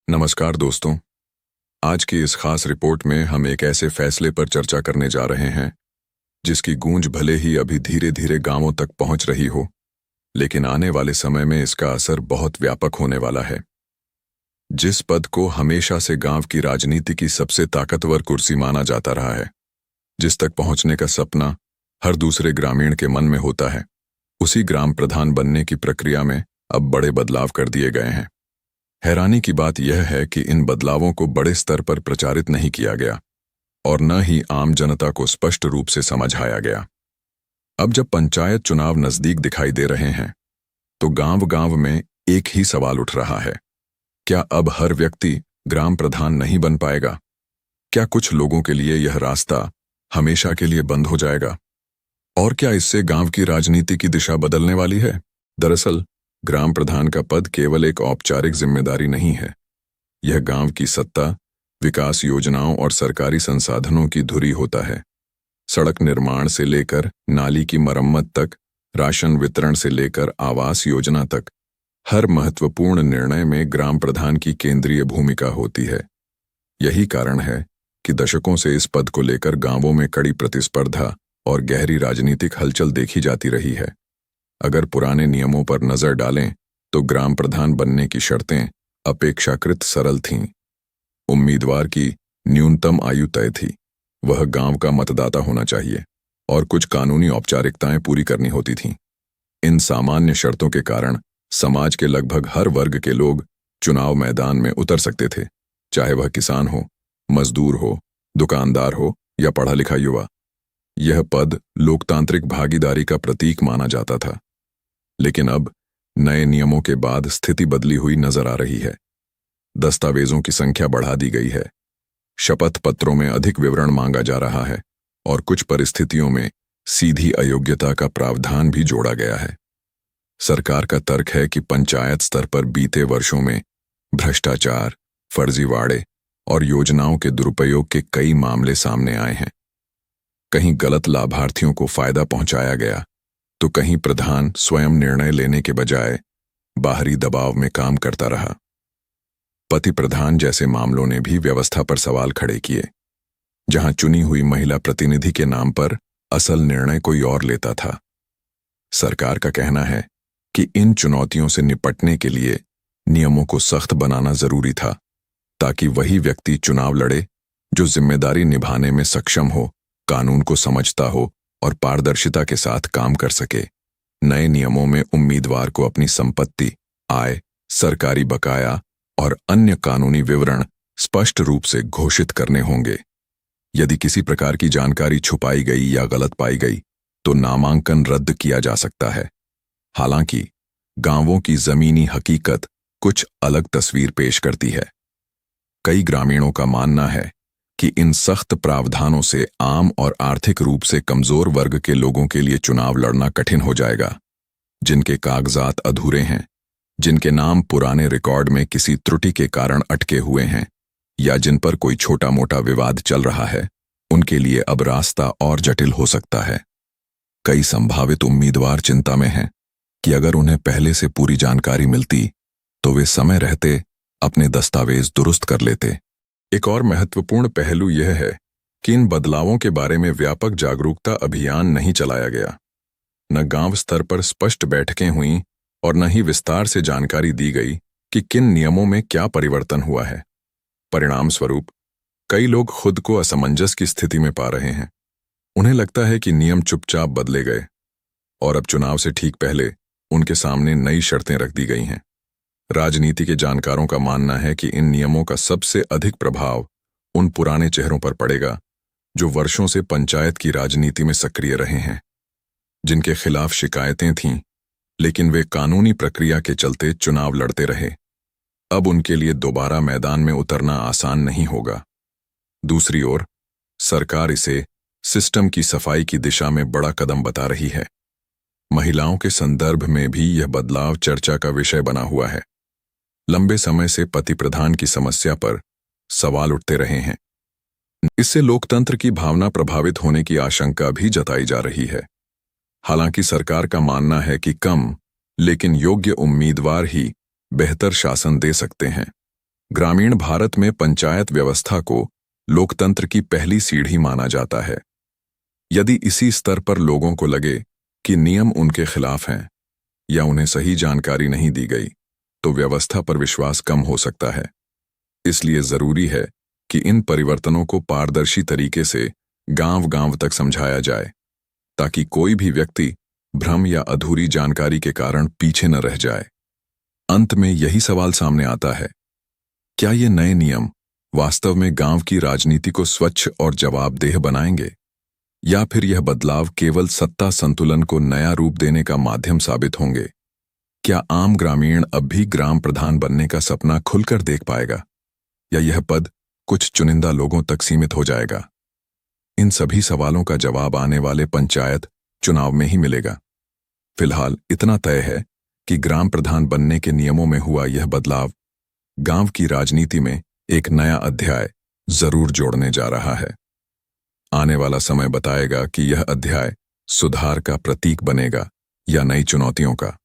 नमस्कार दोस्तों। आज की इस खास रिपोर्ट में हम एक ऐसे फैसले पर चर्चा करने जा रहे हैं जिसकी गूंज भले ही अभी धीरे धीरे गांवों तक पहुंच रही हो, लेकिन आने वाले समय में इसका असर बहुत व्यापक होने वाला है। जिस पद को हमेशा से गांव की राजनीति की सबसे ताकतवर कुर्सी माना जाता रहा है, जिस तक पहुंचने का सपना हर दूसरे ग्रामीण के मन में होता है, उसी ग्राम प्रधान बनने की प्रक्रिया में अब बड़े बदलाव कर दिए गए हैं। हैरानी की बात यह है कि इन बदलावों को बड़े स्तर पर प्रचारित नहीं किया गया और न ही आम जनता को स्पष्ट रूप से समझाया गया। अब जब पंचायत चुनाव नजदीक दिखाई दे रहे हैं, तो गांव-गांव में एक ही सवाल उठ रहा है, क्या अब हर व्यक्ति ग्राम प्रधान नहीं बन पाएगा? क्या कुछ लोगों के लिए यह रास्ता हमेशा के लिए बंद हो जाएगा? और क्या इससे गांव की राजनीति की दिशा बदलने वाली है? दरअसल ग्राम प्रधान का पद केवल एक औपचारिक जिम्मेदारी नहीं है। यह गांव की सत्ता, विकास योजनाओं और सरकारी संसाधनों की धुरी होता है। सड़क निर्माण से लेकर नाली की मरम्मत तक, राशन वितरण से लेकर आवास योजना तक, हर महत्वपूर्ण निर्णय में ग्राम प्रधान की केंद्रीय भूमिका होती है। यही कारण है कि दशकों से इस पद को लेकर गांवों में कड़ी प्रतिस्पर्धा और गहरी राजनीतिक हलचल देखी जाती रही है। अगर पुराने नियमों पर नजर डालें तो ग्राम प्रधान बनने की शर्तें अपेक्षाकृत सरल थीं। उम्मीदवार की न्यूनतम आयु तय थी, वह गांव का मतदाता होना चाहिए और कुछ कानूनी औपचारिकताएं पूरी करनी होती थीं। इन सामान्य शर्तों के कारण समाज के लगभग हर वर्ग के लोग चुनाव मैदान में उतर सकते थे, चाहे वह किसान हो, मजदूर हो, दुकानदार हो या पढ़ा लिखा युवा। यह पद लोकतांत्रिक भागीदारी का प्रतीक माना जाता था। लेकिन अब नए नियमों के बाद स्थिति बदली हुई नजर आ रही है। दस्तावेजों की संख्या बढ़ा दी गई है, शपथ पत्रों में अधिक विवरण मांगा जा रहा है और कुछ परिस्थितियों में सीधी अयोग्यता का प्रावधान भी जोड़ा गया है। सरकार का तर्क है कि पंचायत स्तर पर बीते वर्षों में भ्रष्टाचार, फर्जीवाड़े और योजनाओं के दुरुपयोग के कई मामले सामने आए हैं। कहीं गलत लाभार्थियों को फायदा पहुंचाया गया, तो कहीं प्रधान स्वयं निर्णय लेने के बजाय बाहरी दबाव में काम करता रहा। पति प्रधान जैसे मामलों ने भी व्यवस्था पर सवाल खड़े किए, जहां चुनी हुई महिला प्रतिनिधि के नाम पर असल निर्णय कोई और लेता था। सरकार का कहना है कि इन चुनौतियों से निपटने के लिए नियमों को सख्त बनाना जरूरी था, ताकि वही व्यक्ति चुनाव लड़े जो जिम्मेदारी निभाने में सक्षम हो, कानून को समझता हो और पारदर्शिता के साथ काम कर सके। नए नियमों में उम्मीदवार को अपनी संपत्ति, आय, सरकारी बकाया और अन्य कानूनी विवरण स्पष्ट रूप से घोषित करने होंगे। यदि किसी प्रकार की जानकारी छुपाई गई या गलत पाई गई, तो नामांकन रद्द किया जा सकता है। हालांकि गांवों की जमीनी हकीकत कुछ अलग तस्वीर पेश करती है। कई ग्रामीणों का मानना है कि इन सख्त प्रावधानों से आम और आर्थिक रूप से कमजोर वर्ग के लोगों के लिए चुनाव लड़ना कठिन हो जाएगा, जिनके कागजात अधूरे हैं, जिनके नाम पुराने रिकॉर्ड में किसी त्रुटि के कारण अटके हुए हैं या जिन पर कोई छोटा मोटा विवाद चल रहा है। उनके लिए अब रास्ता और जटिल हो सकता है। कई संभावित उम्मीदवार चिंता में हैं कि अगर उन्हें पहले से पूरी जानकारी मिलती तो वे समय रहते अपने दस्तावेज दुरुस्त कर लेते। एक और महत्वपूर्ण पहलू यह है कि इन बदलावों के बारे में व्यापक जागरूकता अभियान नहीं चलाया गया। न गांव स्तर पर स्पष्ट बैठकें हुईं और न ही विस्तार से जानकारी दी गई कि किन नियमों में क्या परिवर्तन हुआ है। परिणाम स्वरूप कई लोग खुद को असमंजस की स्थिति में पा रहे हैं। उन्हें लगता है कि नियम चुपचाप बदले गए और अब चुनाव से ठीक पहले उनके सामने नई शर्तें रख दी गई हैं। राजनीति के जानकारों का मानना है कि इन नियमों का सबसे अधिक प्रभाव उन पुराने चेहरों पर पड़ेगा जो वर्षों से पंचायत की राजनीति में सक्रिय रहे हैं, जिनके खिलाफ शिकायतें थीं, लेकिन वे कानूनी प्रक्रिया के चलते चुनाव लड़ते रहे। अब उनके लिए दोबारा मैदान में उतरना आसान नहीं होगा। दूसरी ओर सरकार इसे सिस्टम की सफाई की दिशा में बड़ा कदम बता रही है। महिलाओं के संदर्भ में भी यह बदलाव चर्चा का विषय बना हुआ है। लंबे समय से पति प्रधान की समस्या पर सवाल उठते रहे हैं। इससे लोकतंत्र की भावना प्रभावित होने की आशंका भी जताई जा रही है। हालांकि सरकार का मानना है कि कम लेकिन योग्य उम्मीदवार ही बेहतर शासन दे सकते हैं। ग्रामीण भारत में पंचायत व्यवस्था को लोकतंत्र की पहली सीढ़ी माना जाता है। यदि इसी स्तर पर लोगों को लगे कि नियम उनके खिलाफ हैं या उन्हें सही जानकारी नहीं दी गई, तो व्यवस्था पर विश्वास कम हो सकता है। इसलिए जरूरी है कि इन परिवर्तनों को पारदर्शी तरीके से गांव-गांव तक समझाया जाए, ताकि कोई भी व्यक्ति भ्रम या अधूरी जानकारी के कारण पीछे न रह जाए। अंत में यही सवाल सामने आता है, क्या ये नए नियम वास्तव में गांव की राजनीति को स्वच्छ और जवाबदेह बनाएंगे, या फिर यह बदलाव केवल सत्ता संतुलन को नया रूप देने का माध्यम साबित होंगे? क्या आम ग्रामीण अब भी ग्राम प्रधान बनने का सपना खुलकर देख पाएगा, या यह पद कुछ चुनिंदा लोगों तक सीमित हो जाएगा? इन सभी सवालों का जवाब आने वाले पंचायत चुनाव में ही मिलेगा। फिलहाल इतना तय है कि ग्राम प्रधान बनने के नियमों में हुआ यह बदलाव गांव की राजनीति में एक नया अध्याय जरूर जोड़ने जा रहा है। आने वाला समय बताएगा कि यह अध्याय सुधार का प्रतीक बनेगा या नई चुनौतियों का।